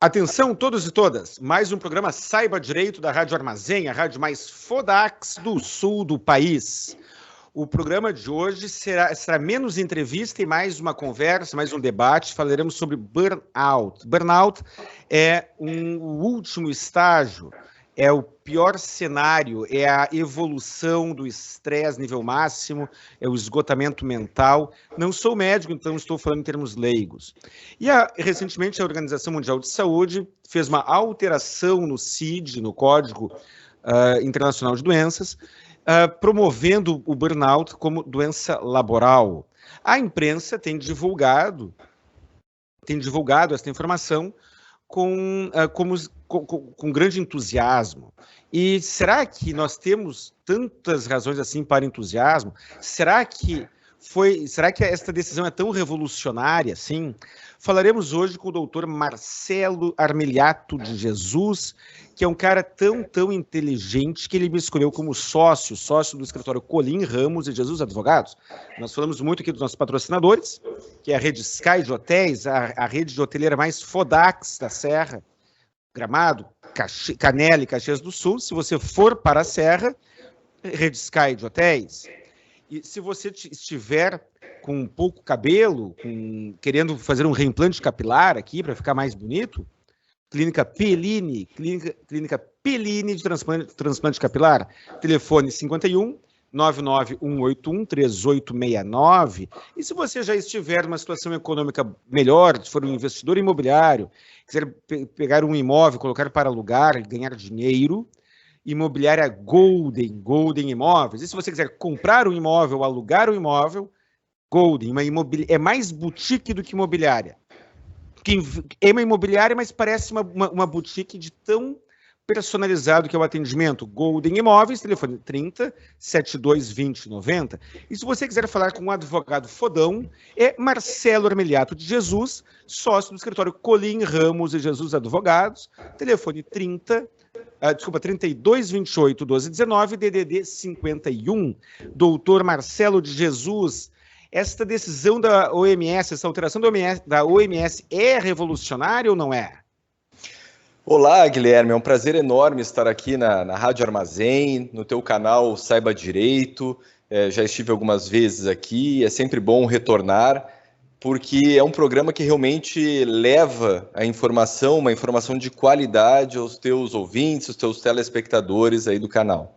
Atenção todos e todas, mais um programa Saiba Direito da Rádio Armazém, a rádio mais fodax do sul do país. O programa de hoje será menos entrevista e mais uma conversa, mais um debate. Falaremos sobre burnout. Burnout é o último estágio, é o pior cenário, é a evolução do estresse nível máximo, é o esgotamento mental. Não sou médico, então estou falando em termos leigos. E recentemente a Organização Mundial de Saúde fez uma alteração no CID, no Código Internacional de Doenças, promovendo o burnout como doença laboral. A imprensa tem divulgado essa informação com grande entusiasmo. E será que nós temos tantas razões assim para entusiasmo? Será que esta decisão é tão revolucionária assim? Falaremos hoje com o doutor Marcelo Armiliato de Jesus, que é um cara tão inteligente que ele me escolheu como sócio do escritório Colim Ramos e Jesus Advogados. Nós falamos muito aqui dos nossos patrocinadores, que é a rede Sky de Hotéis, a rede de hoteleira mais fodax da Serra, Gramado, Canela e Caxias do Sul. Se você for para a Serra, rede Sky de Hotéis. E se você estiver com pouco cabelo, querendo fazer um reimplante capilar aqui para ficar mais bonito, Clínica Pellini de transplante capilar, telefone 51 99181 3869. E se você já estiver numa situação econômica melhor, se for um investidor imobiliário, quiser pegar um imóvel, colocar para alugar e ganhar dinheiro, imobiliária Golden Imóveis. E se você quiser comprar um imóvel, alugar um imóvel, Golden, é mais boutique do que imobiliária. É uma imobiliária, mas parece uma boutique de tão personalizado que é o atendimento. Golden Imóveis, telefone 30 72 20 90. E se você quiser falar com um advogado fodão, é Marcelo Armiliato de Jesus, sócio do escritório Colim Ramos e Jesus Advogados, telefone 32 28 12 19, DDD 51. Doutor Marcelo de Jesus, esta decisão da OMS, essa alteração da OMS é revolucionária ou não é? Olá, Guilherme, é um prazer enorme estar aqui na Rádio Armazém, no teu canal Saiba Direito. Já estive algumas vezes aqui, é sempre bom retornar, porque é um programa que realmente leva a informação, uma informação de qualidade aos teus ouvintes, aos teus telespectadores aí do canal.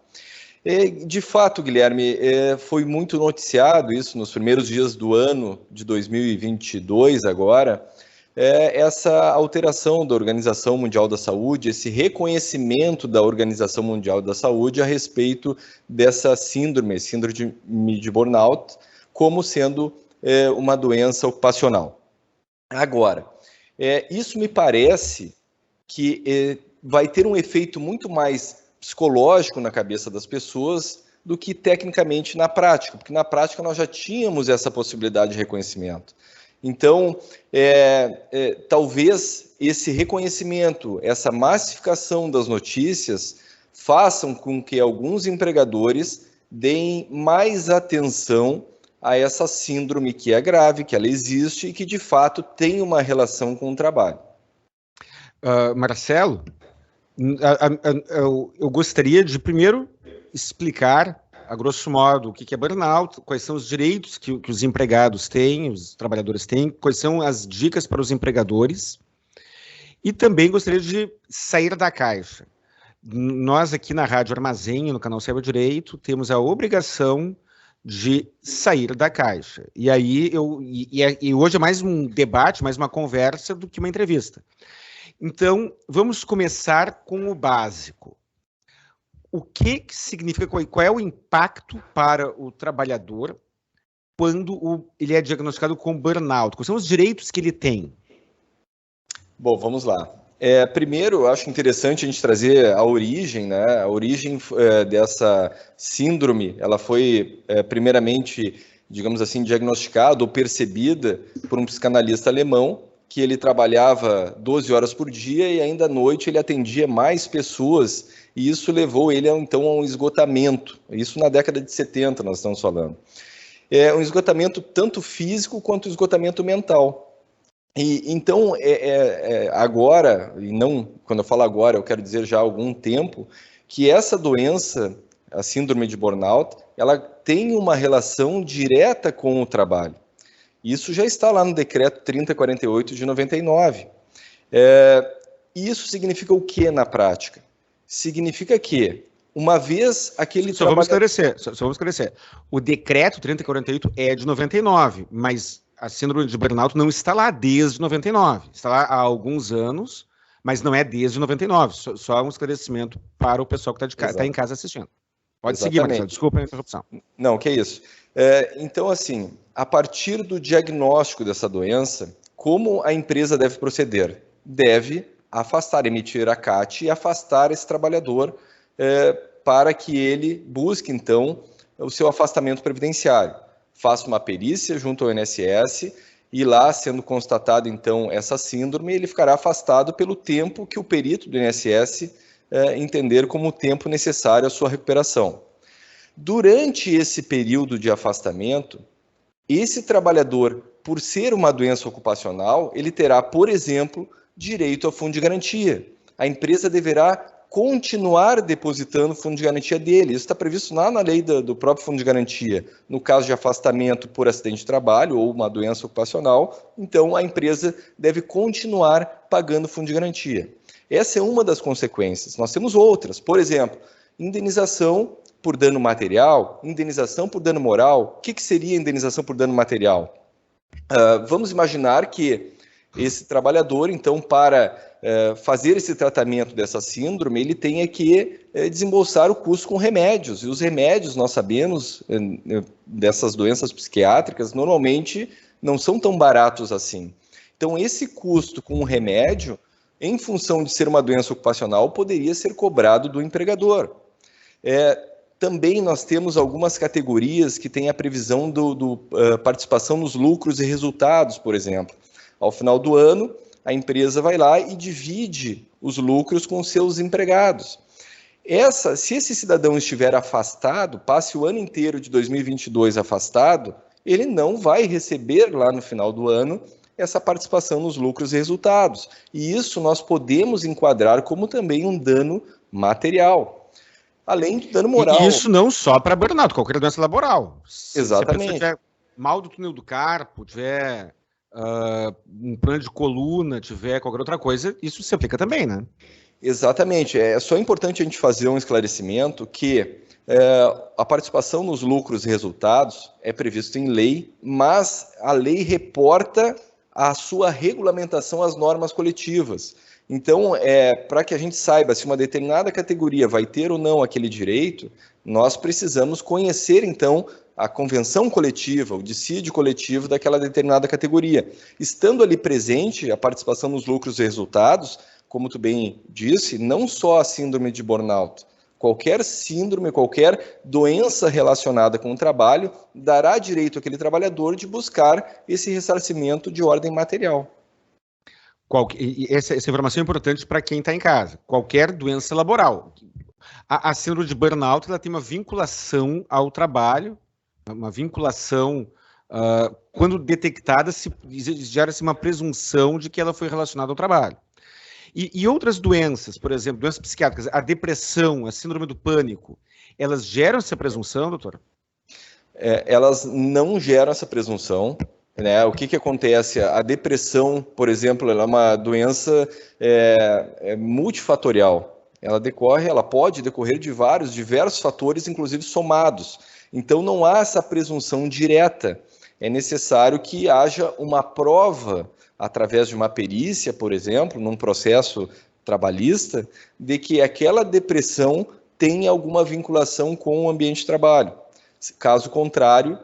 De fato, Guilherme, foi muito noticiado isso nos primeiros dias do ano de 2022 agora, essa alteração da Organização Mundial da Saúde, esse reconhecimento da Organização Mundial da Saúde a respeito dessa síndrome de burnout, como sendo uma doença ocupacional. Agora, isso me parece que vai ter um efeito muito mais psicológico na cabeça das pessoas do que tecnicamente na prática, porque na prática nós já tínhamos essa possibilidade de reconhecimento. Então, talvez esse reconhecimento, essa massificação das notícias façam com que alguns empregadores deem mais atenção a essa síndrome que é grave, que ela existe e que de fato tem uma relação com o trabalho. Marcelo, eu gostaria de primeiro explicar, a grosso modo, o que é burnout, quais são os direitos que os empregados têm, os trabalhadores têm, quais são as dicas para os empregadores, e também gostaria de sair da caixa. Nós aqui na Rádio Armazém, no canal Saiba Direito, temos a obrigação de sair da caixa. E aí e hoje é mais um debate, mais uma conversa do que uma entrevista. Então, vamos começar com o básico. O que significa, qual é o impacto para o trabalhador quando ele é diagnosticado com burnout? Quais são os direitos que ele tem? Bom, vamos lá. Primeiro, eu acho interessante a gente trazer a origem, né? A origem dessa síndrome, ela foi primeiramente, digamos assim, diagnosticada ou percebida por um psicanalista alemão, que ele trabalhava 12 horas por dia e ainda à noite ele atendia mais pessoas, e isso levou ele então a um esgotamento. Isso na década de 70 nós estamos falando. Um esgotamento tanto físico quanto esgotamento mental. E então, agora, e não quando eu falo agora, eu quero dizer já há algum tempo, que essa doença, a síndrome de burnout, ela tem uma relação direta com o trabalho. Isso já está lá no decreto 3048 de 99. E isso significa o que na prática? Significa que, uma vez aquele Só vamos esclarecer. O decreto 3048 é de 99, mas a síndrome de burnout não está lá desde 99. Está lá há alguns anos, mas não é desde 99. Só um esclarecimento para o pessoal que está em casa assistindo. Pode seguir, Marcelo. Desculpa a interrupção. Não, que isso. Então, assim, a partir do diagnóstico dessa doença, como a empresa deve proceder? Deve afastar, emitir a CAT e afastar esse trabalhador para que ele busque, então, o seu afastamento previdenciário. Faça uma perícia junto ao INSS e lá, sendo constatado, então, essa síndrome, ele ficará afastado pelo tempo que o perito do INSS entender como o tempo necessário à sua recuperação. Durante esse período de afastamento, esse trabalhador, por ser uma doença ocupacional, ele terá, por exemplo, direito ao fundo de garantia. A empresa deverá continuar depositando o fundo de garantia dele. Isso está previsto lá na lei do próprio fundo de garantia. No caso de afastamento por acidente de trabalho ou uma doença ocupacional, então a empresa deve continuar pagando o fundo de garantia. Essa é uma das consequências. Nós temos outras. Por exemplo, indenização por dano material, indenização por dano moral. O que seria indenização por dano material? Vamos imaginar que esse trabalhador, então, para fazer esse tratamento dessa síndrome, ele tenha que desembolsar o custo com remédios. E os remédios, nós sabemos, dessas doenças psiquiátricas, normalmente não são tão baratos assim. Então, esse custo com o remédio, em função de ser uma doença ocupacional, poderia ser cobrado do empregador. Também nós temos algumas categorias que têm a previsão do participação nos lucros e resultados, por exemplo. Ao final do ano, a empresa vai lá e divide os lucros com seus empregados. Se esse cidadão estiver afastado, passe o ano inteiro de 2022 afastado, ele não vai receber lá no final do ano essa participação nos lucros e resultados. E isso nós podemos enquadrar como também um dano material. Além do dano moral. E isso não só para burnout, qualquer doença laboral. Exatamente. Se a pessoa tiver mal do túnel do carpo, tiver um plano de coluna, tiver qualquer outra coisa, isso se aplica também, né? Exatamente. É só importante a gente fazer um esclarecimento que a participação nos lucros e resultados é previsto em lei, mas a lei reporta a sua regulamentação às normas coletivas. Então, para que a gente saiba se uma determinada categoria vai ter ou não aquele direito, nós precisamos conhecer, então, a convenção coletiva, o dissídio coletivo daquela determinada categoria. Estando ali presente a participação nos lucros e resultados, como tu bem disse, não só a síndrome de burnout, qualquer síndrome, qualquer doença relacionada com o trabalho, dará direito àquele trabalhador de buscar esse ressarcimento de ordem material. Essa informação é importante para quem está em casa. Qualquer doença laboral. A síndrome de burnout ela tem uma vinculação ao trabalho, uma vinculação, quando detectada, gera-se uma presunção de que ela foi relacionada ao trabalho. E outras doenças, por exemplo, doenças psiquiátricas, a depressão, a síndrome do pânico, elas geram essa presunção, doutor? Elas não geram essa presunção. Né? O que acontece? A depressão, por exemplo, ela é uma doença multifatorial. Ela pode decorrer de diversos fatores, inclusive somados. Então, não há essa presunção direta. É necessário que haja uma prova, através de uma perícia, por exemplo, num processo trabalhista, de que aquela depressão tem alguma vinculação com o ambiente de trabalho. Caso contrário,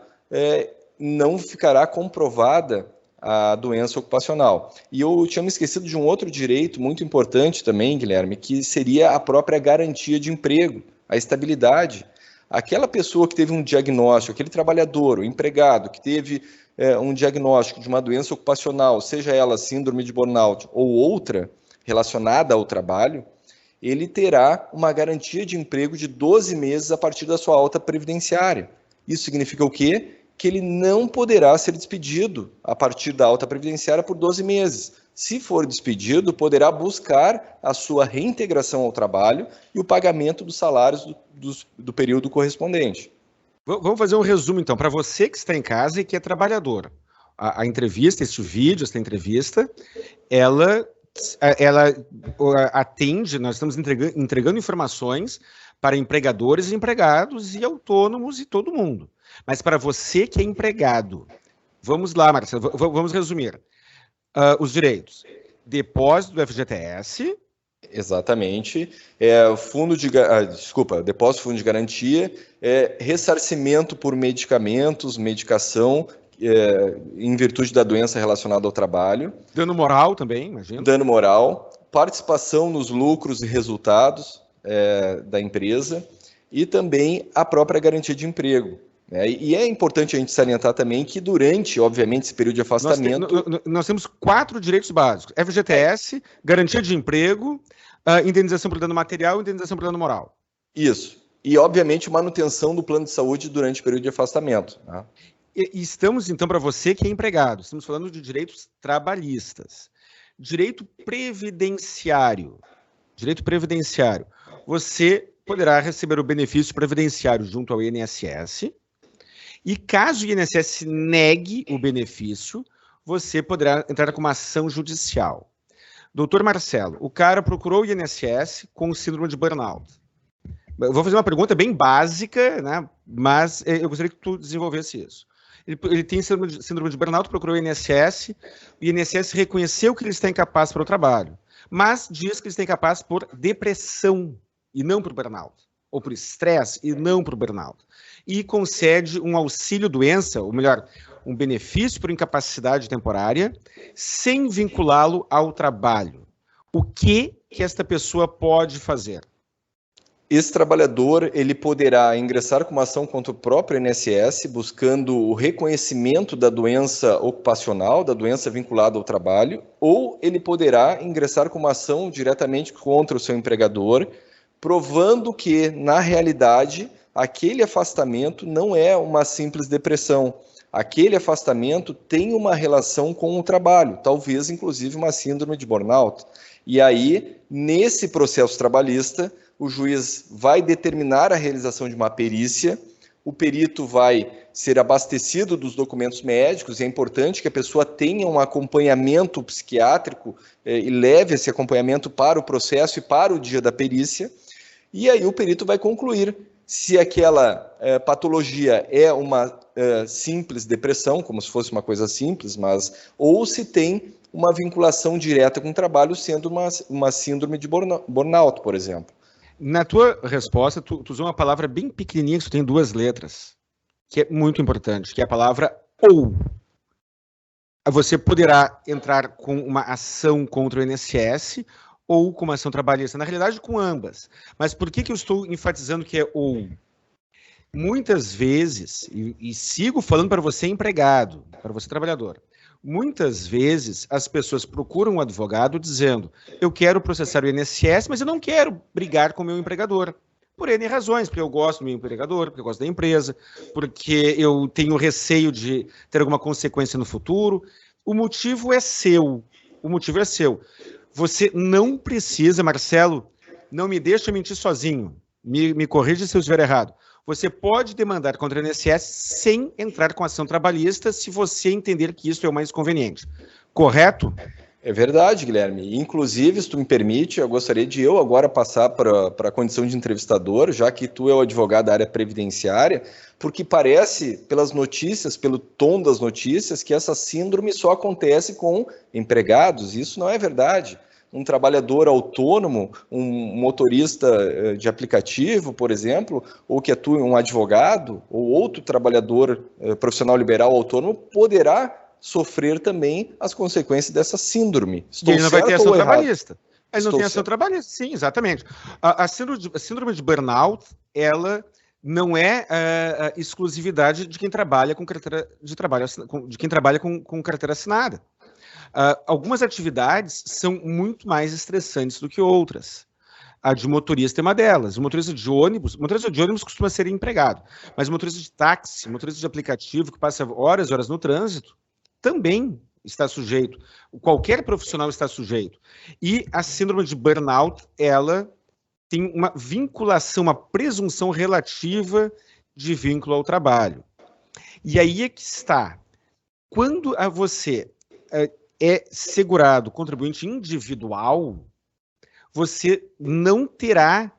não ficará comprovada a doença ocupacional. E eu tinha me esquecido de um outro direito muito importante também, Guilherme, que seria a própria garantia de emprego, a estabilidade. Aquela pessoa que teve um diagnóstico, aquele trabalhador, o empregado, que teve um diagnóstico de uma doença ocupacional, seja ela síndrome de burnout ou outra relacionada ao trabalho, ele terá uma garantia de emprego de 12 meses a partir da sua alta previdenciária. Isso significa o quê? que ele não poderá ser despedido a partir da alta previdenciária por 12 meses. Se for despedido, poderá buscar a sua reintegração ao trabalho e o pagamento dos salários do período correspondente. Vamos fazer um resumo, então, para você que está em casa e que é trabalhador. A entrevista, este vídeo, esta entrevista, ela atende, nós estamos entregando informações para empregadores e empregados e autônomos e todo mundo. Mas para você que é empregado, vamos lá, Marcelo, vamos resumir. Os direitos: depósito do FGTS. Exatamente. Depósito fundo de garantia, ressarcimento por medicamentos, medicação, em virtude da doença relacionada ao trabalho. Dano moral também, imagino. Dano moral, participação nos lucros e resultados da empresa e também a própria garantia de emprego. E é importante a gente salientar também que durante, obviamente, esse período de afastamento... Nós temos 4 direitos básicos: FGTS, garantia de emprego, indenização por dano material e indenização por dano moral. Isso. E, obviamente, manutenção do plano de saúde durante o período de afastamento. Tá? E estamos, então, para você que é empregado, estamos falando de direitos trabalhistas. Direito previdenciário. Direito previdenciário. Você poderá receber o benefício previdenciário junto ao INSS. E caso o INSS negue o benefício, você poderá entrar com uma ação judicial. Doutor Marcelo, o cara procurou o INSS com síndrome de burnout. Eu vou fazer uma pergunta bem básica, né? Mas eu gostaria que tu desenvolvesse isso. Ele tem síndrome de burnout, procurou o INSS reconheceu que ele está incapaz para o trabalho, mas diz que ele está incapaz por depressão e não por burnout, ou por estresse e não por burnout. E concede um auxílio-doença, ou melhor, um benefício por incapacidade temporária, sem vinculá-lo ao trabalho. O que esta pessoa pode fazer? Esse trabalhador ele poderá ingressar com uma ação contra o próprio INSS, buscando o reconhecimento da doença ocupacional, da doença vinculada ao trabalho, ou ele poderá ingressar com uma ação diretamente contra o seu empregador, provando que, na realidade, aquele afastamento não é uma simples depressão. Aquele afastamento tem uma relação com o trabalho, talvez inclusive uma síndrome de burnout. E aí, nesse processo trabalhista, o juiz vai determinar a realização de uma perícia, o perito vai ser abastecido dos documentos médicos, e é importante que a pessoa tenha um acompanhamento psiquiátrico e leve esse acompanhamento para o processo e para o dia da perícia, e aí o perito vai concluir se aquela patologia é uma simples depressão, como se fosse uma coisa simples, ou se tem uma vinculação direta com o trabalho, sendo uma síndrome de burnout, por exemplo. Na tua resposta, tu usou uma palavra bem pequenininha, que só tem 2 letras, que é muito importante, que é a palavra ou. Você poderá entrar com uma ação contra o INSS ou com uma ação trabalhista, na realidade com ambas. Mas por que eu estou enfatizando que é ou? Muitas vezes, e sigo falando para você empregado, para você trabalhador, muitas vezes as pessoas procuram um advogado dizendo: eu quero processar o INSS, mas eu não quero brigar com o meu empregador. Por N razões, porque eu gosto do meu empregador, porque eu gosto da empresa, porque eu tenho receio de ter alguma consequência no futuro. O motivo é seu. O motivo é seu. Você não precisa, Marcelo, não me deixa mentir sozinho. Me corrija se eu estiver errado. Você pode demandar contra o INSS sem entrar com ação trabalhista, se você entender que isso é o mais conveniente. Correto? É verdade, Guilherme. Inclusive, se tu me permite, eu gostaria de agora passar para a condição de entrevistador, já que tu é o advogado da área previdenciária, porque parece, pelas notícias, pelo tom das notícias, que essa síndrome só acontece com empregados. Isso não é verdade. Um trabalhador autônomo, um motorista de aplicativo, por exemplo, ou que atue um advogado, ou outro trabalhador profissional liberal autônomo, poderá sofrer também as consequências dessa síndrome. E ele não vai ter ação trabalhista. Ele não tem ação trabalhista, sim, exatamente. A síndrome de burnout, ela não é exclusividade de quem trabalha com carteira de trabalho, de quem trabalha com carteira assinada. Algumas atividades são muito mais estressantes do que outras. A de motorista é uma delas. O motorista de ônibus costuma ser empregado, mas o motorista de táxi, motorista de aplicativo que passa horas e horas no trânsito, também está sujeito. Qualquer profissional está sujeito. E a síndrome de burnout, ela tem uma vinculação, uma presunção relativa de vínculo ao trabalho. E aí é que está. Quando você é segurado contribuinte individual, você não terá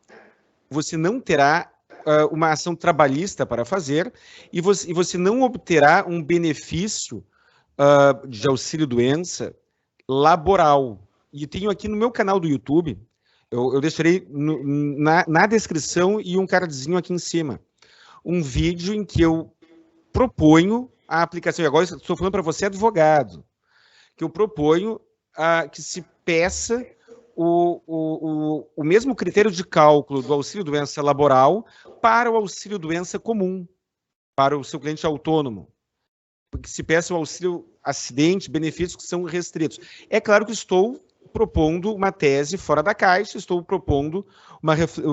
uma ação trabalhista para fazer e você não obterá um benefício de auxílio-doença laboral. E tenho aqui no meu canal do YouTube, eu deixarei na descrição e um cardzinho aqui em cima, um vídeo em que eu proponho a aplicação, e agora estou falando para você, advogado, que eu proponho que se peça o mesmo critério de cálculo do auxílio-doença laboral para o auxílio-doença comum, para o seu cliente autônomo, porque se peça o auxílio-acidente, benefícios que são restritos. É claro que estou propondo uma tese fora da caixa, estou propondo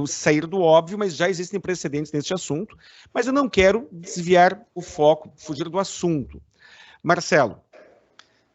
sair do óbvio, mas já existem precedentes neste assunto, mas eu não quero desviar o foco, fugir do assunto. Marcelo,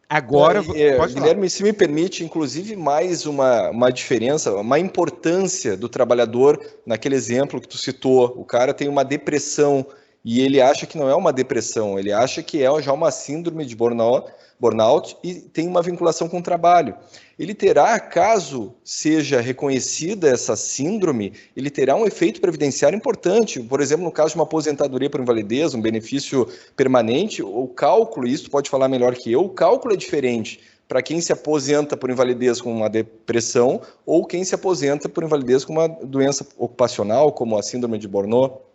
agora... Guilherme, se me permite, inclusive, mais uma diferença, uma importância do trabalhador, naquele exemplo que tu citou, o cara tem uma depressão e ele acha que não é uma depressão, ele acha que é já uma síndrome de burnout e tem uma vinculação com o trabalho. Ele terá, caso seja reconhecida essa síndrome, ele terá um efeito previdenciário importante. Por exemplo, no caso de uma aposentadoria por invalidez, um benefício permanente, o cálculo, isso tu pode falar melhor que eu, o cálculo é diferente para quem se aposenta por invalidez com uma depressão ou quem se aposenta por invalidez com uma doença ocupacional, como a síndrome de burnout.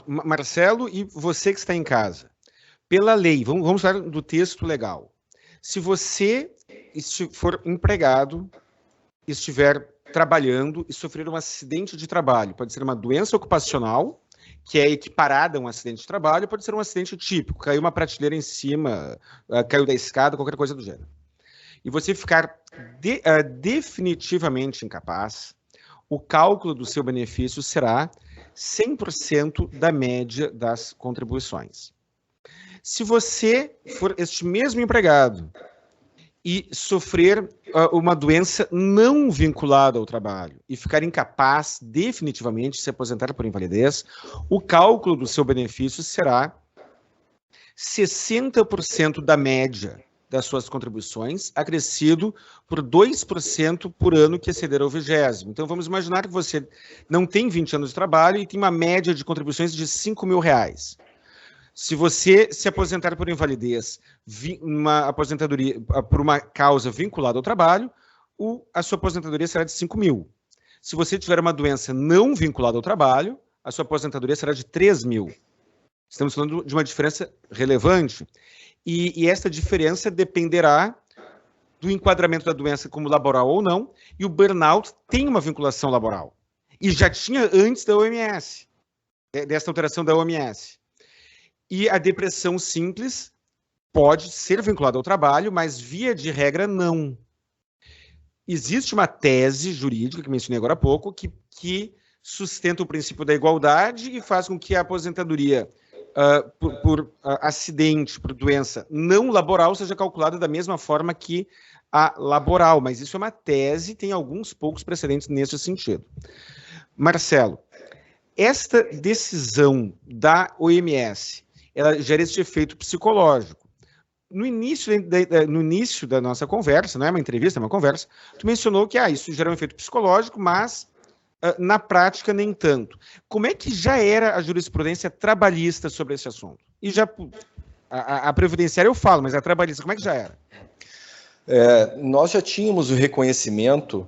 Marcelo, e você que está em casa, pela lei, vamos falar do texto legal. Se você for empregado, estiver trabalhando e sofrer um acidente de trabalho, pode ser uma doença ocupacional, que é equiparada a um acidente de trabalho, pode ser um acidente típico, caiu uma prateleira em cima, caiu da escada, qualquer coisa do gênero. E você ficar definitivamente incapaz, o cálculo do seu benefício será 100% da média das contribuições. Se você for este mesmo empregado e sofrer uma doença não vinculada ao trabalho e ficar incapaz definitivamente de se aposentar por invalidez, o cálculo do seu benefício será 60% da média das suas contribuições, acrescido por 2% por ano que exceder ao 20º. Então, vamos imaginar que você não tem 20 anos de trabalho e tem uma média de contribuições de R$5.000. Se você se aposentar por invalidez, uma aposentadoria por uma causa vinculada ao trabalho, a sua aposentadoria será de R$5.000. Se você tiver uma doença não vinculada ao trabalho, a sua aposentadoria será de R$3.000. Estamos falando de uma diferença relevante. E essa diferença dependerá do enquadramento da doença como laboral ou não, e o burnout tem uma vinculação laboral. E já tinha antes da OMS, dessa alteração da OMS. E a depressão simples pode ser vinculada ao trabalho, mas via de regra não. Existe uma tese jurídica, que mencionei agora há pouco, que sustenta o princípio da igualdade e faz com que a aposentadoria por acidente, por doença não laboral, seja calculada da mesma forma que a laboral. Mas isso é uma tese, tem alguns poucos precedentes nesse sentido. Marcelo, esta decisão da OMS, ela gera esse efeito psicológico. No início da nossa conversa, não é uma entrevista, é uma conversa, tu mencionou que isso gera um efeito psicológico, mas na prática nem tanto. Como é que já era a jurisprudência trabalhista sobre esse assunto? E já a previdenciária eu falo, mas a trabalhista, como é que já era? Nós já tínhamos o reconhecimento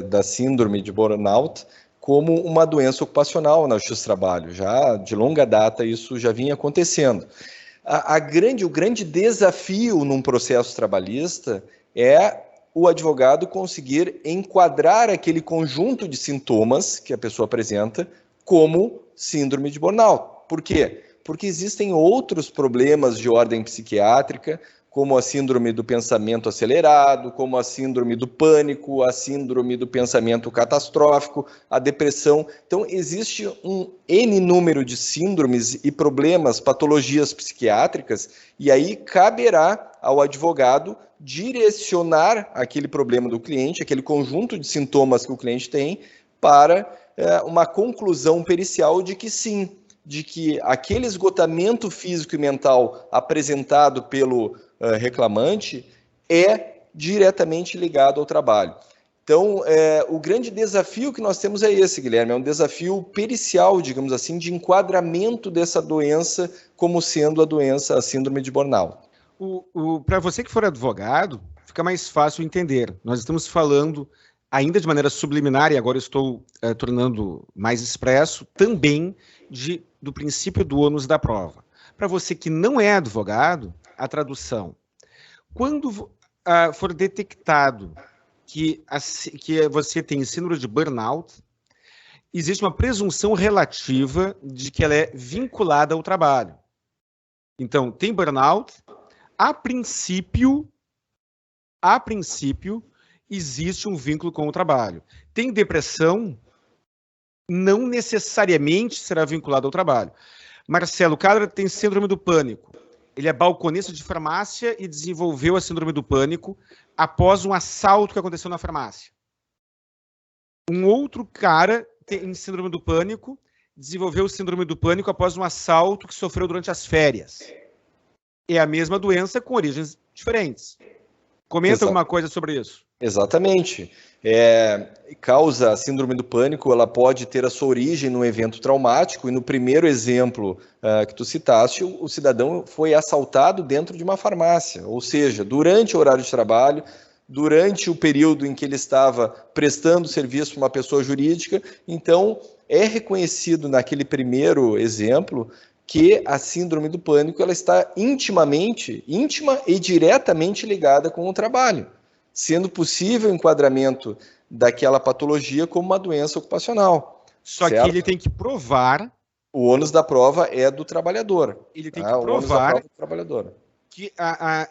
da síndrome de burnout como uma doença ocupacional na Justiça do Trabalho. Já de longa data isso já vinha acontecendo. O grande desafio num processo trabalhista é o advogado conseguir enquadrar aquele conjunto de sintomas que a pessoa apresenta como síndrome de burnout. Por quê? Porque existem outros problemas de ordem psiquiátrica, como a síndrome do pensamento acelerado, como a síndrome do pânico, a síndrome do pensamento catastrófico, a depressão. Então, existe um N número de síndromes e problemas, patologias psiquiátricas, e aí caberá ao advogado direcionar aquele problema do cliente, aquele conjunto de sintomas que o cliente tem, para uma conclusão pericial de que sim, de que aquele esgotamento físico e mental apresentado pelo reclamante é diretamente ligado ao trabalho. Então, o grande desafio que nós temos é esse, Guilherme, é um desafio pericial, digamos assim, de enquadramento dessa doença como sendo a síndrome de burnout. Para você que for advogado, fica mais fácil entender. Nós estamos falando, ainda de maneira subliminar, e agora estou tornando mais expresso, também do princípio do ônus da prova. Para você que não é advogado, a tradução. Quando for detectado que você tem síndrome de burnout, existe uma presunção relativa de que ela é vinculada ao trabalho. Então, tem burnout, a princípio, existe um vínculo com o trabalho. Tem depressão, não necessariamente será vinculado ao trabalho. Marcelo, o cara tem síndrome do pânico. Ele é balconista de farmácia e desenvolveu a síndrome do pânico após um assalto que aconteceu na farmácia. Um outro cara tem síndrome do pânico, desenvolveu síndrome do pânico após um assalto que sofreu durante as férias. É a mesma doença com origens diferentes. Comenta alguma coisa sobre isso. Exatamente. Causa a síndrome do pânico, ela pode ter a sua origem num evento traumático, e no primeiro exemplo que tu citaste, o cidadão foi assaltado dentro de uma farmácia, ou seja, durante o horário de trabalho, durante o período em que ele estava prestando serviço para uma pessoa jurídica. Então, é reconhecido naquele primeiro exemplo que a síndrome do pânico ela está íntima e diretamente ligada com o trabalho, sendo possível o enquadramento daquela patologia como uma doença ocupacional. Só certo? Que ele tem que provar... O ônus da prova é do trabalhador. Ele tem que provar do trabalhador. Que a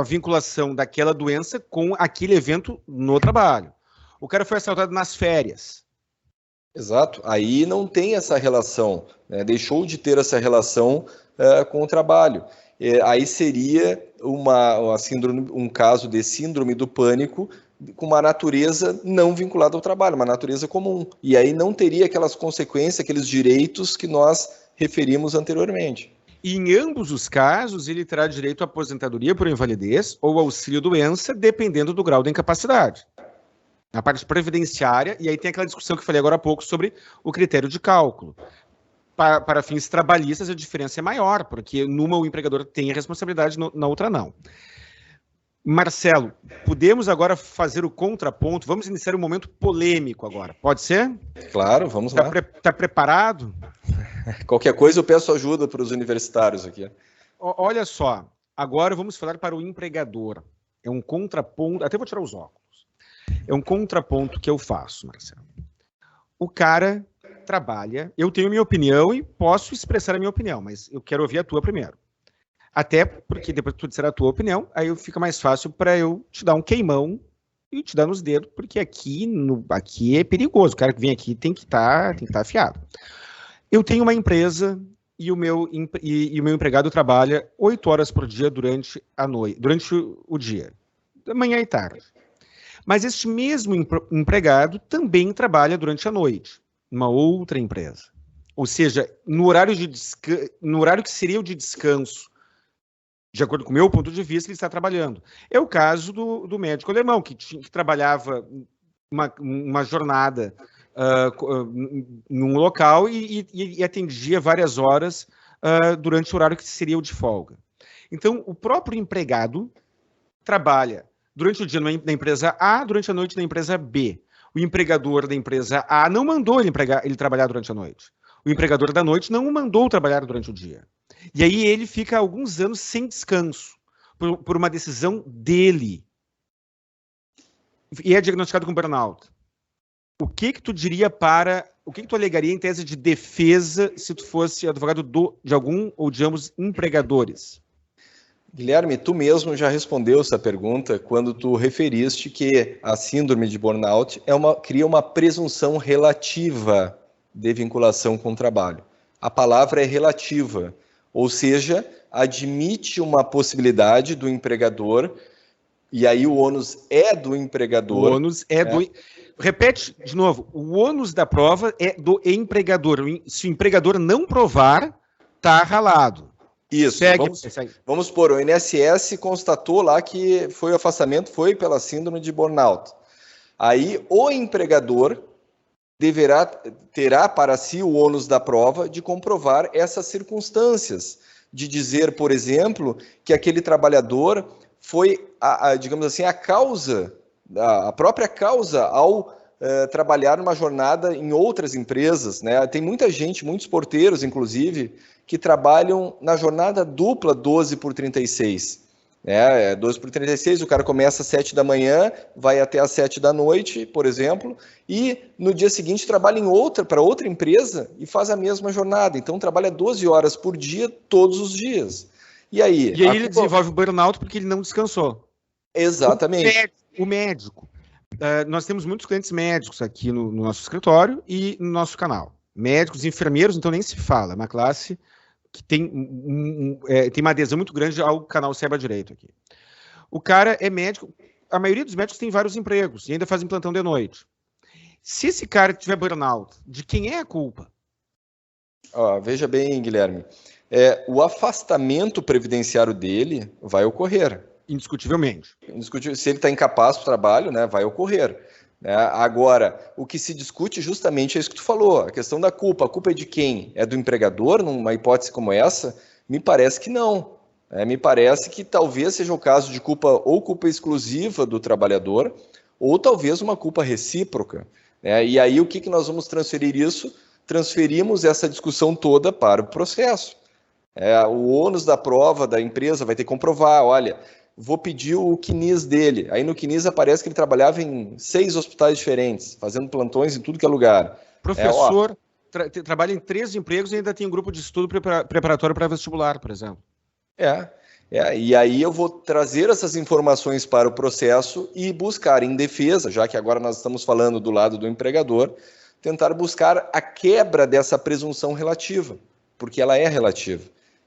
vinculação daquela doença com aquele evento no trabalho. O cara foi assaltado nas férias. Exato. Aí não tem essa relação, né? Deixou de ter essa relação com o trabalho. Aí seria um caso de síndrome do pânico com uma natureza não vinculada ao trabalho, uma natureza comum. E aí não teria aquelas consequências, aqueles direitos que nós referimos anteriormente. E em ambos os casos, ele terá direito à aposentadoria por invalidez ou auxílio-doença, dependendo do grau da incapacidade. Na parte previdenciária, e aí tem aquela discussão que eu falei agora há pouco sobre o critério de cálculo. Para fins trabalhistas, a diferença é maior, porque numa o empregador tem a responsabilidade, na outra não. Marcelo, podemos agora fazer o contraponto? Vamos iniciar um momento polêmico agora, pode ser? Claro, vamos lá. Tá preparado? Qualquer coisa eu peço ajuda para os universitários aqui. Olha só, agora vamos falar para o empregador. É um contraponto, até vou tirar os óculos. É um contraponto que eu faço, Marcelo. O cara trabalha, eu tenho minha opinião e posso expressar a minha opinião, mas eu quero ouvir a tua primeiro. Até porque depois que tu disser a tua opinião, aí fica mais fácil para eu te dar um queimão e te dar nos dedos, porque aqui é perigoso. O cara que vem aqui tem que estar afiado. Eu tenho uma empresa e o meu empregado trabalha 8 horas por dia durante o dia, da manhã e tarde. Mas este mesmo empregado também trabalha durante a noite, numa outra empresa. Ou seja, no horário que seria o de descanso, de acordo com o meu ponto de vista, ele está trabalhando. É o caso do médico alemão, que trabalhava uma jornada num local e atendia várias horas durante o horário que seria o de folga. Então, o próprio empregado trabalha durante o dia na empresa A, durante a noite na empresa B. O empregador da empresa A não mandou ele trabalhar durante a noite. O empregador da noite não o mandou trabalhar durante o dia. E aí ele fica alguns anos sem descanso, por uma decisão dele. E é diagnosticado com burnout. O que tu diria o que tu alegaria em tese de defesa se tu fosse advogado de algum ou de ambos empregadores? Guilherme, tu mesmo já respondeu essa pergunta quando tu referiste que a síndrome de burnout cria uma presunção relativa de vinculação com o trabalho. A palavra é relativa, ou seja, admite uma possibilidade do empregador, e aí o ônus é do empregador. O ônus é do... Repete de novo, o ônus da prova é do empregador. Se o empregador não provar, tá ralado. Isso, vamos supor, o INSS constatou lá que o afastamento foi pela síndrome de burnout. Aí o empregador terá para si o ônus da prova de comprovar essas circunstâncias, de dizer, por exemplo, que aquele trabalhador foi, digamos assim, a própria causa ao trabalhar numa jornada em outras empresas, né? Tem muita gente, muitos porteiros, inclusive, que trabalham na jornada dupla 12 por 36. 12 por 36, o cara começa às 7 da manhã, vai até às 7 da noite, por exemplo, e no dia seguinte trabalha para outra empresa e faz a mesma jornada. Então trabalha 12 horas por dia, todos os dias. E aí ele desenvolve o burnout porque ele não descansou. Exatamente. O médico. Nós temos muitos clientes médicos aqui no nosso escritório e no nosso canal. Médicos, enfermeiros, então nem se fala. É uma classe que tem uma adesão muito grande ao canal Saiba Direito aqui. O cara é médico, a maioria dos médicos tem vários empregos e ainda fazem plantão de noite. Se esse cara tiver burnout, de quem é a culpa? Veja bem, Guilherme, o afastamento previdenciário dele vai ocorrer. Indiscutivelmente. Se ele está incapaz para o trabalho, né, vai ocorrer. Agora, o que se discute justamente é isso que tu falou, a questão da culpa. A culpa é de quem? É do empregador, numa hipótese como essa? Me parece que não. Me parece que talvez seja o caso de culpa exclusiva do trabalhador, ou talvez uma culpa recíproca. E aí o que nós vamos transferir isso? Transferimos essa discussão toda para o processo. O ônus da prova da empresa vai ter que comprovar, olha, vou pedir o CNIS dele. Aí no CNIS aparece que ele trabalhava em 6 hospitais diferentes, fazendo plantões em tudo que é lugar. Professor, trabalha em 3 empregos e ainda tem um grupo de estudo preparatório para vestibular, por exemplo. E aí eu vou trazer essas informações para o processo e buscar em defesa, já que agora nós estamos falando do lado do empregador, tentar buscar a quebra dessa presunção relativa, porque ela é relativa.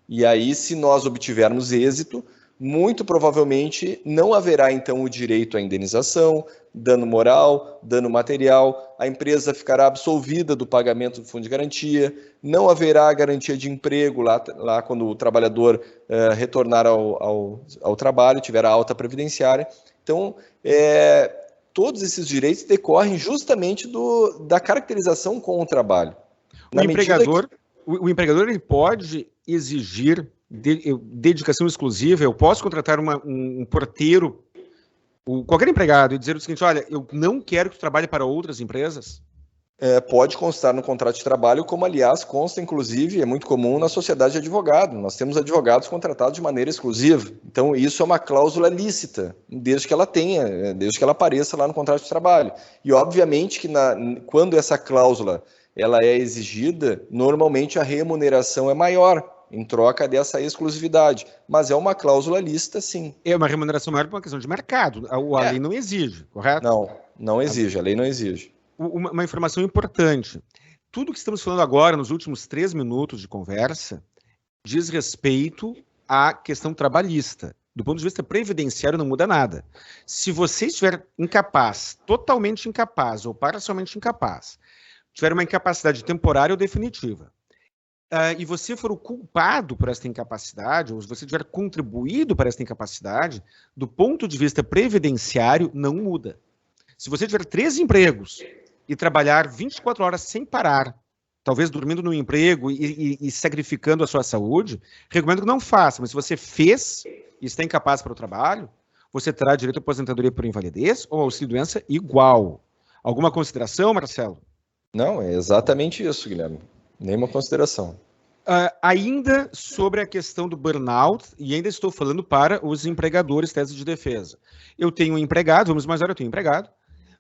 E aí, se nós obtivermos êxito, muito provavelmente não haverá então o direito à indenização, dano moral, dano material, a empresa ficará absolvida do pagamento do fundo de garantia, não haverá garantia de emprego lá quando o trabalhador retornar ao trabalho, tiver a alta previdenciária. Então, todos esses direitos decorrem justamente da caracterização com o trabalho. O empregador ele pode exigir dedicação exclusiva. Eu posso contratar um porteiro, qualquer empregado, e dizer o seguinte: olha, eu não quero que tu trabalhe para outras empresas? Pode constar no contrato de trabalho, como aliás consta, inclusive, é muito comum na sociedade de advogado. Nós temos advogados contratados de maneira exclusiva. Então, isso é uma cláusula lícita, desde que ela apareça lá no contrato de trabalho. E, obviamente, que quando essa cláusula ela é exigida, normalmente a remuneração é maior, em troca dessa exclusividade. Mas é uma cláusula lícita, sim. É uma remuneração maior por uma questão de mercado. A lei não exige, correto? Não exige, a lei não exige. Uma informação importante. Tudo que estamos falando agora, nos últimos 3 minutos de conversa, diz respeito à questão trabalhista. Do ponto de vista previdenciário, não muda nada. Se você estiver incapaz, totalmente incapaz ou parcialmente incapaz, tiver uma incapacidade temporária ou definitiva, e você for o culpado por esta incapacidade, ou se você tiver contribuído para esta incapacidade, do ponto de vista previdenciário, não muda. Se você tiver 3 empregos e trabalhar 24 horas sem parar, talvez dormindo no emprego e sacrificando a sua saúde, recomendo que não faça, mas se você fez e está incapaz para o trabalho, você terá direito à aposentadoria por invalidez ou auxílio-doença igual. Alguma consideração, Marcelo? Não, é exatamente isso, Guilherme. Nenhuma consideração. Ainda sobre a questão do burnout, e ainda estou falando para os empregadores, tese de defesa. Eu tenho um empregado, vamos mais eu tenho um empregado,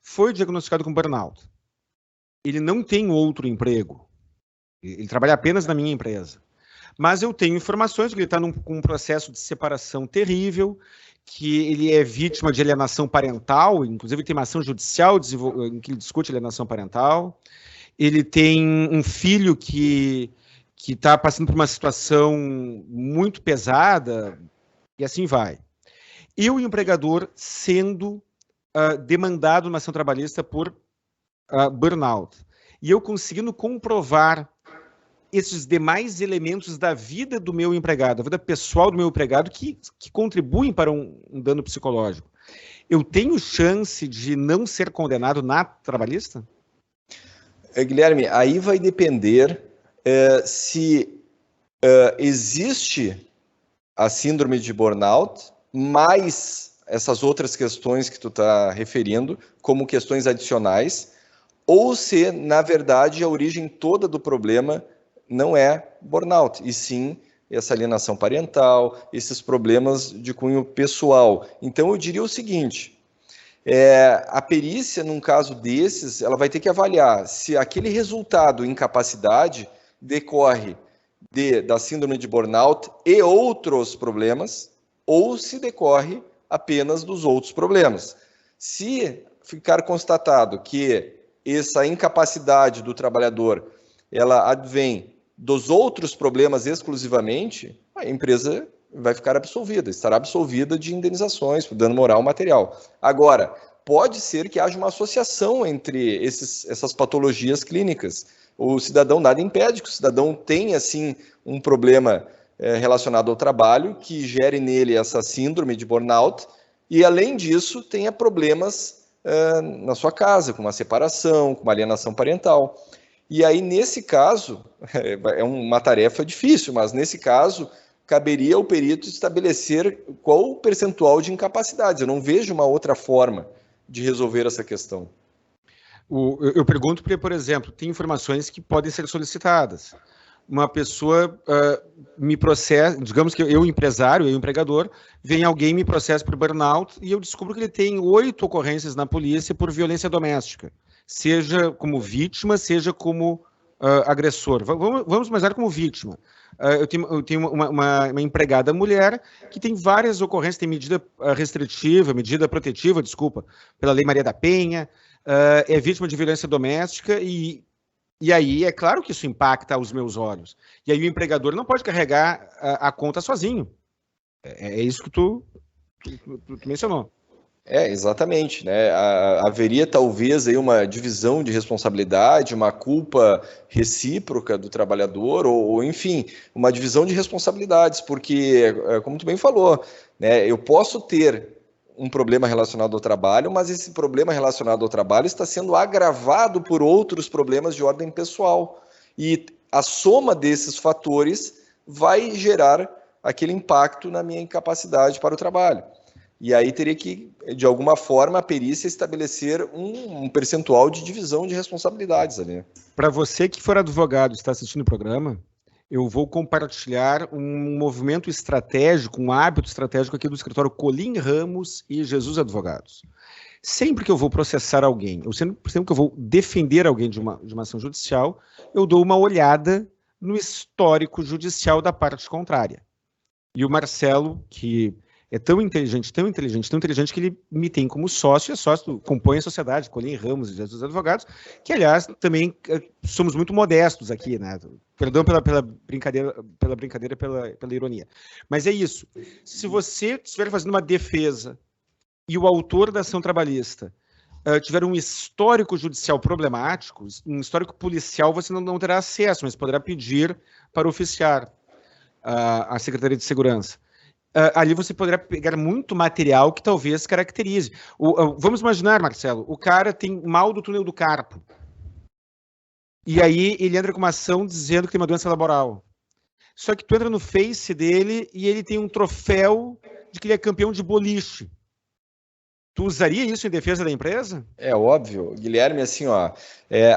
foi diagnosticado com burnout. Ele não tem outro emprego. Ele trabalha apenas na minha empresa. Mas eu tenho informações que ele está com um processo de separação terrível, que ele é vítima de alienação parental, inclusive tem uma ação judicial em que ele discute alienação parental. Ele tem um filho que está passando por uma situação muito pesada, e assim vai. E o empregador sendo demandado numa ação trabalhista por burnout. E eu conseguindo comprovar esses demais elementos da vida do meu empregado, da vida pessoal do meu empregado, que contribuem para um dano psicológico. Eu tenho chance de não ser condenado na trabalhista? Guilherme, aí vai depender se existe a síndrome de burnout, mais essas outras questões que tu está referindo, como questões adicionais, ou se, na verdade, a origem toda do problema não é burnout, e sim essa alienação parental, esses problemas de cunho pessoal. Então, eu diria o seguinte, a perícia, num caso desses, ela vai ter que avaliar se aquele resultado, incapacidade, decorre da síndrome de burnout e outros problemas, ou se decorre apenas dos outros problemas. Se ficar constatado que essa incapacidade do trabalhador, ela advém dos outros problemas exclusivamente, a empresa vai ficar absolvida, estará absolvida de indenizações por dano moral material. Agora, pode ser que haja uma associação entre essas patologias clínicas. O cidadão, nada impede que o cidadão tenha, assim, um problema relacionado ao trabalho que gere nele essa síndrome de burnout e, além disso, tenha problemas na sua casa, com uma separação, com uma alienação parental. E aí, nesse caso, é uma tarefa difícil, mas nesse caso, caberia ao perito estabelecer qual o percentual de incapacidades. Eu não vejo uma outra forma de resolver essa questão. Eu pergunto porque, por exemplo, tem informações que podem ser solicitadas. Uma pessoa me processa, digamos que eu, empresário, eu, empregador, vem alguém me processa por burnout e eu descubro que ele tem 8 ocorrências na polícia por violência doméstica, seja como vítima, seja como agressor. Vamos imaginar como vítima. Eu tenho uma empregada mulher que tem várias ocorrências, tem medida restritiva, medida protetiva, desculpa, pela Lei Maria da Penha, é vítima de violência doméstica e aí é claro que isso impacta os meus olhos. E aí o empregador não pode carregar a conta sozinho. É isso que tu mencionou. Exatamente, né? Haveria talvez aí uma divisão de responsabilidade, uma culpa recíproca do trabalhador, ou enfim, uma divisão de responsabilidades, porque, como tu bem falou, né, eu posso ter um problema relacionado ao trabalho, mas esse problema relacionado ao trabalho está sendo agravado por outros problemas de ordem pessoal. E a soma desses fatores vai gerar aquele impacto na minha incapacidade para o trabalho. E aí teria que, de alguma forma, a perícia estabelecer um percentual de divisão de responsabilidades ali. Para você que for advogado e está assistindo o programa, eu vou compartilhar um movimento estratégico, um hábito estratégico aqui do escritório Colim Ramos e Jesus Advogados. Sempre que eu vou processar alguém, ou sempre que eu vou defender alguém de uma ação judicial, eu dou uma olhada no histórico judicial da parte contrária. E o Marcelo, que é tão inteligente que ele me tem como sócio, e é sócio, compõe a sociedade, Colim Ramos e Jesus Advogados, que, aliás, também somos muito modestos aqui, né? Perdão pela brincadeira, pela ironia. Mas é isso. Se você estiver fazendo uma defesa e o autor da ação trabalhista tiver um histórico judicial problemático, um histórico policial, você não terá acesso, mas poderá pedir para oficiar a Secretaria de Segurança. Ali você poderá pegar muito material que talvez caracterize. Vamos imaginar, Marcelo, o cara tem mal do túnel do carpo. E aí ele entra com uma ação dizendo que tem uma doença laboral. Só que tu entra no Face dele e ele tem um troféu de que ele é campeão de boliche. Tu usaria isso em defesa da empresa? É óbvio, Guilherme, assim,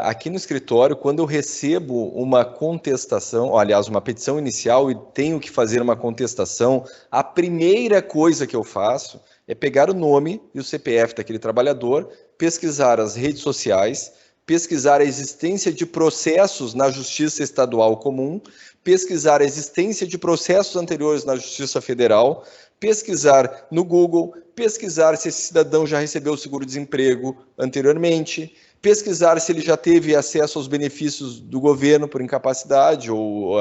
aqui no escritório, quando eu recebo uma contestação, aliás, uma petição inicial e tenho que fazer uma contestação, a primeira coisa que eu faço é pegar o nome e o CPF daquele trabalhador, pesquisar as redes sociais, pesquisar a existência de processos na Justiça Estadual Comum, pesquisar a existência de processos anteriores na Justiça Federal, pesquisar no Google, pesquisar se esse cidadão já recebeu o seguro-desemprego anteriormente, pesquisar se ele já teve acesso aos benefícios do governo por incapacidade ou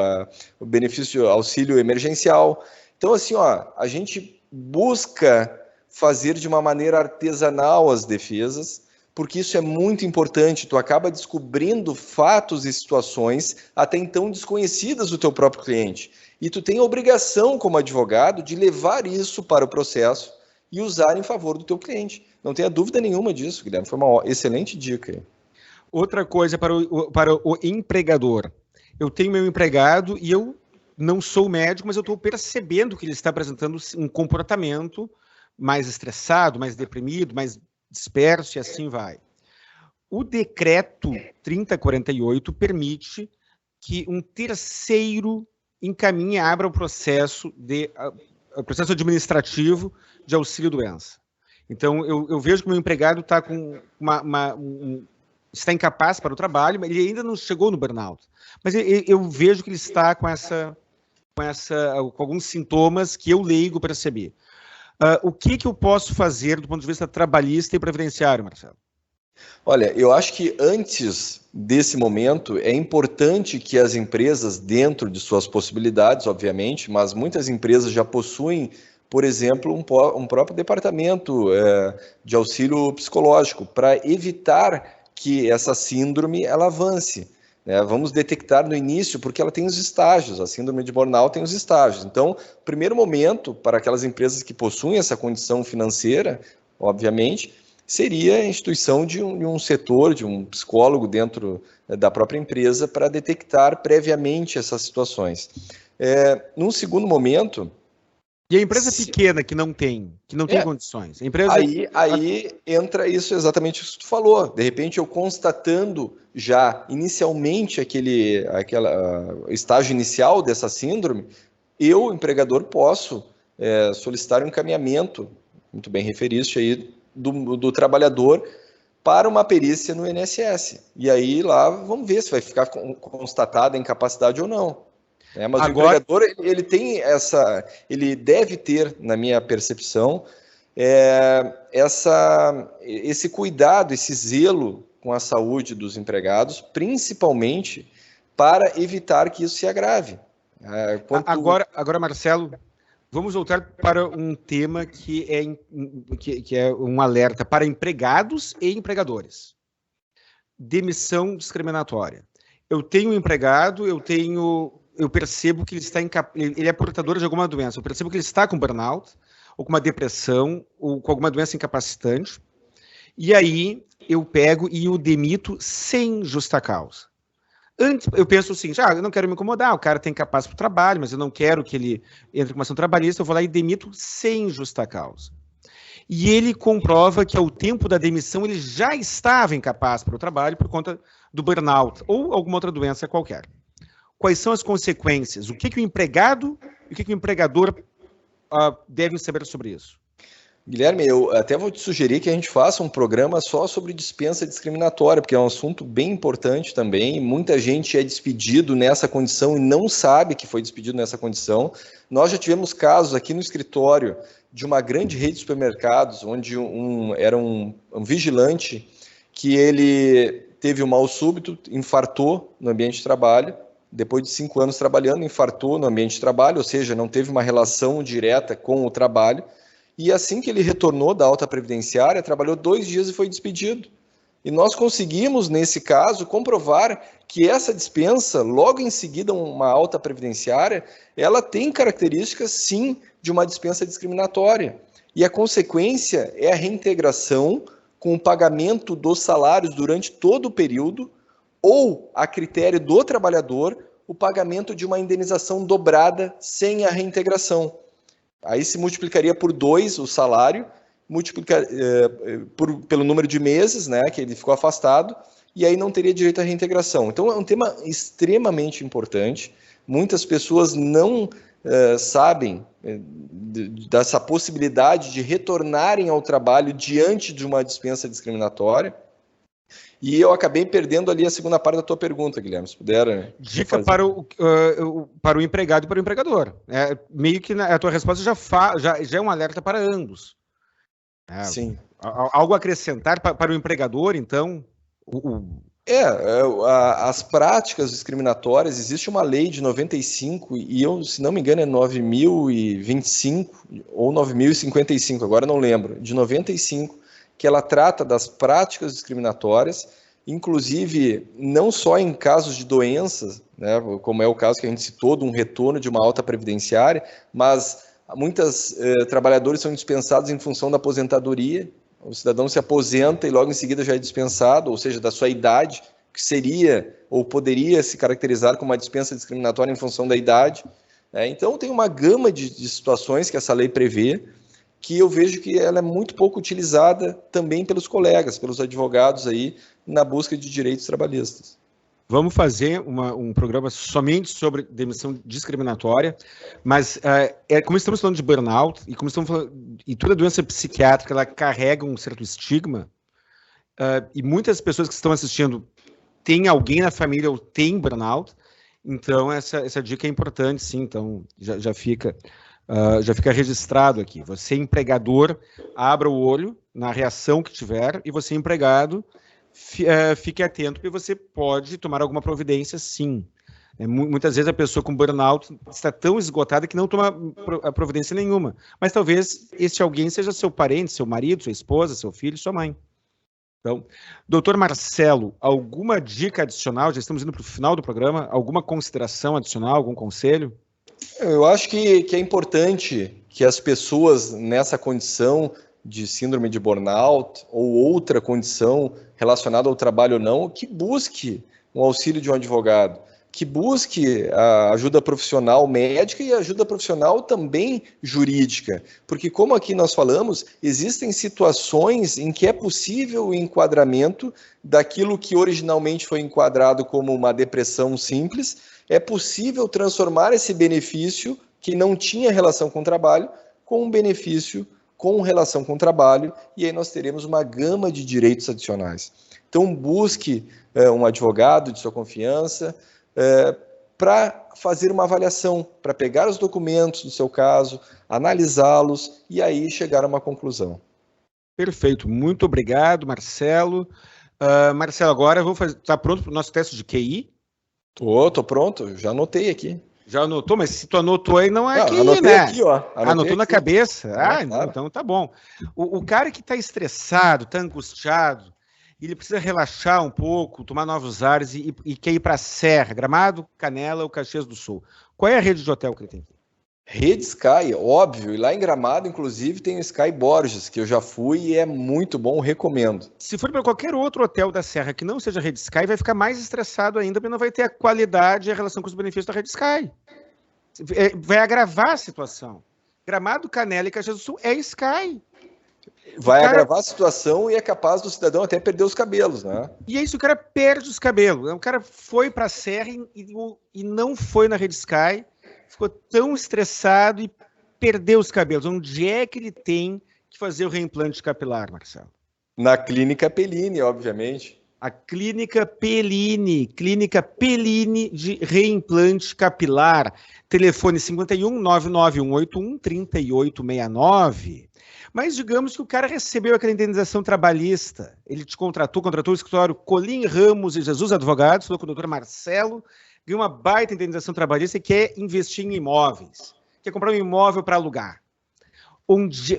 o benefício auxílio emergencial. Então, assim, a gente busca fazer de uma maneira artesanal as defesas, porque isso é muito importante. Tu acaba descobrindo fatos e situações até então desconhecidas do teu próprio cliente. E tu tem a obrigação, como advogado, de levar isso para o processo e usar em favor do teu cliente. Não tenha dúvida nenhuma disso, Guilherme. Foi uma excelente dica. Outra coisa para o empregador. Eu tenho meu empregado e eu não sou médico, mas eu estou percebendo que ele está apresentando um comportamento mais estressado, mais deprimido, mais disperso e assim vai. O decreto 3048 permite que um terceiro encaminhe, abra o processo administrativo de auxílio-doença. Então, eu vejo que o meu empregado está com está incapaz para o trabalho, mas ele ainda não chegou no burnout. Mas eu vejo que ele está com alguns sintomas que eu leigo perceber. O que eu posso fazer do ponto de vista trabalhista e previdenciário, Marcelo? Olha, eu acho que antes desse momento é importante que as empresas, dentro de suas possibilidades, obviamente, mas muitas empresas já possuem, por exemplo, um próprio departamento de auxílio psicológico para evitar que essa síndrome ela avance. Vamos detectar no início, porque ela tem os estágios, a síndrome de burnout tem os estágios. Então, o primeiro momento, para aquelas empresas que possuem essa condição financeira, obviamente, seria a instituição de um setor, de um psicólogo dentro da própria empresa para detectar previamente essas situações. Num segundo momento... E a empresa pequena que não tem condições? A empresa... Aí entra isso exatamente o que tu falou. De repente, eu constatando já inicialmente aquele estágio inicial dessa síndrome, eu, empregador, posso solicitar um encaminhamento, muito bem referiste aí, do trabalhador para uma perícia no INSS. E aí lá vamos ver se vai ficar constatada a incapacidade ou não. Mas agora... o empregador, ele deve ter, na minha percepção, esse cuidado, esse zelo com a saúde dos empregados, principalmente para evitar que isso se agrave. Agora, Marcelo, vamos voltar para um tema que é um alerta para empregados e empregadores. Demissão discriminatória. Eu tenho um empregado, eu percebo que ele é portador de alguma doença, eu percebo que ele está com burnout, ou com uma depressão, ou com alguma doença incapacitante, e aí eu pego e o demito sem justa causa. Antes, eu penso assim, eu não quero me incomodar, o cara tem capaz para o trabalho, mas eu não quero que ele entre com uma ação trabalhista, eu vou lá e demito sem justa causa. E ele comprova que ao tempo da demissão ele já estava incapaz para o trabalho por conta do burnout, ou alguma outra doença qualquer. Quais são as consequências? O que o empregado e o que o empregador devem saber sobre isso? Guilherme, eu até vou te sugerir que a gente faça um programa só sobre dispensa discriminatória, porque é um assunto bem importante também. Muita gente é despedido nessa condição e não sabe que foi despedido nessa condição. Nós já tivemos casos aqui no escritório de uma grande rede de supermercados, onde era um vigilante que ele teve um mal súbito, infartou no ambiente de trabalho. Depois de 5 anos trabalhando, infartou no ambiente de trabalho, ou seja, não teve uma relação direta com o trabalho. E assim que ele retornou da alta previdenciária, trabalhou 2 dias e foi despedido. E nós conseguimos, nesse caso, comprovar que essa dispensa, logo em seguida uma alta previdenciária, ela tem características, sim, de uma dispensa discriminatória. E a consequência é a reintegração com o pagamento dos salários durante todo o período, ou, a critério do trabalhador, o pagamento de uma indenização dobrada sem a reintegração. Aí se multiplicaria por 2 o salário, pelo número de meses, que ele ficou afastado, e aí não teria direito à reintegração. Então é um tema extremamente importante. Muitas pessoas não sabem dessa possibilidade de retornarem ao trabalho diante de uma dispensa discriminatória. E eu acabei perdendo ali a segunda parte da tua pergunta, Guilherme, se puder. Dica para o empregado e para o empregador. Meio que a tua resposta já é um alerta para ambos. Sim. Algo a acrescentar para o empregador, então? As práticas discriminatórias, existe uma lei de 95, e eu, se não me engano, é 9.025 ou 9.055, agora não lembro, de 95, que ela trata das práticas discriminatórias, inclusive não só em casos de doenças, né, como é o caso que a gente citou, de um retorno de uma alta previdenciária, mas muitos trabalhadores são dispensados em função da aposentadoria. O cidadão se aposenta e logo em seguida já é dispensado, ou seja, da sua idade, que seria ou poderia se caracterizar como uma dispensa discriminatória em função da idade. Então, tem uma gama de situações que essa lei prevê, que eu vejo que ela é muito pouco utilizada também pelos colegas, pelos advogados aí, na busca de direitos trabalhistas. Vamos fazer um programa somente sobre demissão discriminatória, mas como estamos falando de burnout e como estamos falando, e toda doença psiquiátrica ela carrega um certo estigma, e muitas pessoas que estão assistindo têm alguém na família ou têm burnout, então essa dica é importante, sim. Então já fica registrado aqui. Você empregador, abra o olho na reação que tiver, e você empregado, fique atento, porque você pode tomar alguma providência, sim. Muitas vezes a pessoa com burnout está tão esgotada que não toma providência nenhuma. Mas talvez esse alguém seja seu parente, seu marido, sua esposa, seu filho, sua mãe. Então, doutor Marcelo, alguma dica adicional? Já estamos indo para o final do programa. Alguma consideração adicional, algum conselho? Eu acho que é importante que as pessoas nessa condição de síndrome de burnout ou outra condição relacionada ao trabalho ou não, que busque um auxílio de um advogado, que busque a ajuda profissional médica e ajuda profissional também jurídica, porque como aqui nós falamos, existem situações em que é possível o enquadramento daquilo que originalmente foi enquadrado como uma depressão simples, é possível transformar esse benefício que não tinha relação com o trabalho com um benefício com relação com o trabalho, e aí nós teremos uma gama de direitos adicionais. Então, busque um advogado de sua confiança para fazer uma avaliação, para pegar os documentos do seu caso, analisá-los e aí chegar a uma conclusão. Perfeito. Muito obrigado, Marcelo. Marcelo, agora eu vou fazer. Está pronto para o nosso teste de QI? Tô pronto, já anotei aqui. Já anotou, mas se tu anotou aí, não é QI, né? Aqui, ó. Anotou aqui na cabeça? Claro. Então tá bom. O cara que está estressado, está angustiado, ele precisa relaxar um pouco, tomar novos ares e quer ir para a Serra, Gramado, Canela ou Caxias do Sul. Qual é a rede de hotel que ele tem aqui? Rede Sky, óbvio. E lá em Gramado, inclusive, tem o Sky Borges, que eu já fui e é muito bom, recomendo. Se for para qualquer outro hotel da Serra que não seja Rede Sky, vai ficar mais estressado ainda, porque não vai ter a qualidade e a relação com os benefícios da Rede Sky. Vai agravar a situação. Gramado, Canela e Caxias do Sul é Sky. Vai agravar a situação e é capaz do cidadão até perder os cabelos, né? E é isso, o cara perde os cabelos. O cara foi para a Serra e não foi na Rede Sky, ficou tão estressado e perdeu os cabelos. Onde é que ele tem que fazer o reimplante capilar, Marcelo? Na Clínica Pellini, obviamente. A Clínica Pellini de reimplante capilar. Telefone 51 99181 3869. Mas digamos que o cara recebeu aquela indenização trabalhista. Ele te contratou o escritório Colim Ramos e Jesus Advogados, falou com o doutor Marcelo, ganhou uma baita indenização trabalhista e quer investir em imóveis. Quer comprar um imóvel para alugar.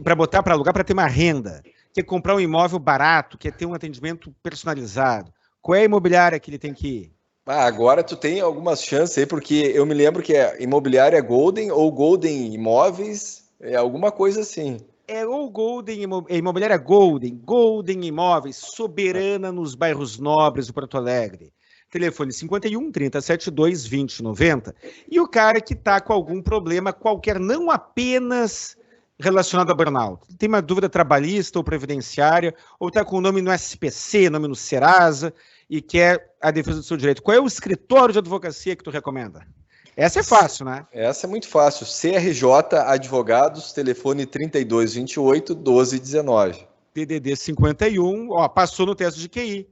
Para botar para alugar, para ter uma renda. Quer comprar um imóvel barato, quer ter um atendimento personalizado. Qual é a imobiliária que ele tem que ir? Agora tu tem algumas chances aí, porque eu me lembro que é imobiliária Golden ou Golden Imóveis, é alguma coisa assim. É ou Golden, imobiliária Golden Imóveis, soberana nos bairros nobres do Porto Alegre. Telefone 51 372 2090. E o cara que está com algum problema qualquer, não apenas relacionado a burnout, tem uma dúvida trabalhista ou previdenciária, ou está com o nome no SPC, nome no Serasa, e quer a defesa do seu direito. Qual é o escritório de advocacia que tu recomenda? Essa é fácil, né? Essa é muito fácil. CRJ Advogados, telefone 3228 1219. DDD 51, passou no teste de QI.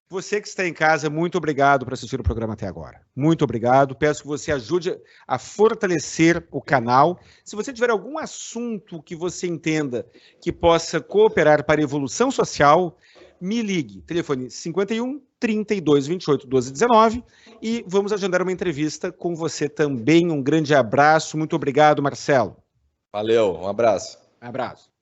Você que está em casa, muito obrigado por assistir o programa até agora. Muito obrigado. Peço que você ajude a fortalecer o canal. Se você tiver algum assunto que você entenda que possa cooperar para a evolução social, me ligue. Telefone 51 32 28 12 19 e vamos agendar uma entrevista com você também. Um grande abraço. Muito obrigado, Marcelo. Valeu, um abraço. Abraço.